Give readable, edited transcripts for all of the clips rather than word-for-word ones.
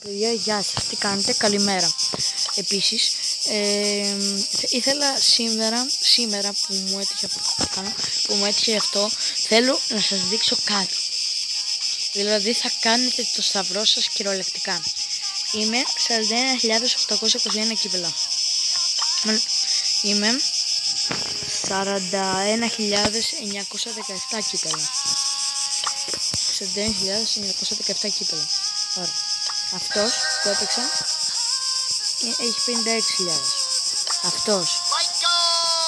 Παιδιά, γεια σας, τι κάνετε, καλημέρα. Επίσης, ήθελα σήμερα που μου έτυχε αυτό, θέλω να σας δείξω κάτι. Δηλαδή θα κάνετε το σταυρό σας κυριολεκτικά. Είμαι 41.821 κύπελα. Είμαι 41.917 κύπελα. 41.917 κύπελα. Ωραία. Αυτός που έπαιξα έχει 56.000. Αυτός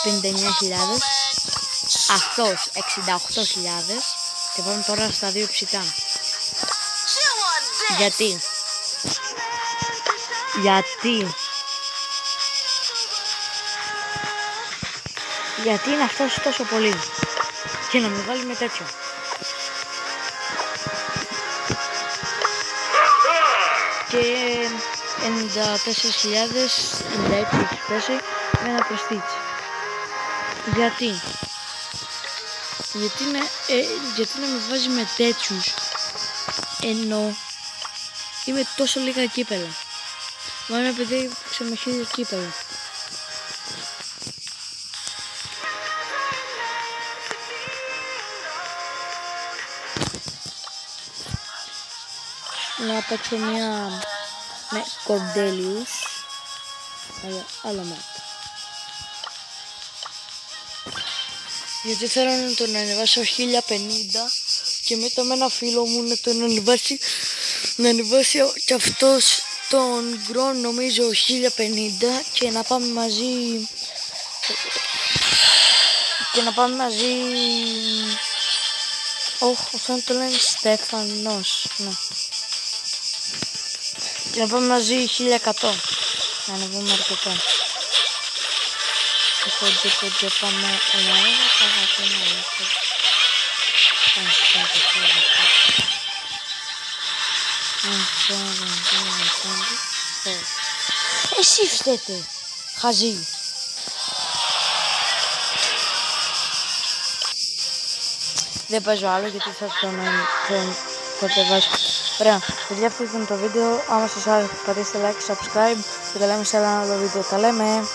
59.000. Αυτός 68.000. Και πάμε τώρα στα δύο ψητά. Γιατί να φτάσει τόσο πολύ και να με βάλει με τέτοιο. Και 94.096 έχει πέσει με ένα πρεστίτσι. Γιατί να με βάζει με τέτοιους, ενώ είμαι τόσο λίγα κύπελα. Μα ένα παιδί με 1000 κύπελα. Να παίξω μια με Κορντέλιους, άλλα μάτια. Γιατί θέλω να τον ανεβάσω 1050 και μετά με ένα φίλο μου να τον ανεβάσει, και αυτός τον γκρον νομίζω 1050 και να πάμε μαζί αυτό το λένε Στέφανος, ναι. Και να πάμε μαζί 1100, να ανεβούμε αρκετά. Οπότε πάμε εσύ φταίτε, χαζί. Δεν παίζω άλλο γιατί θα τον κατεβάσω. Ωραία, παιδιά, αυτό ήταν το βίντεο. Άμα σας άρεσε πατήστε like, subscribe και τα λέμε σε ένα άλλο βίντεο. Τα λέμε.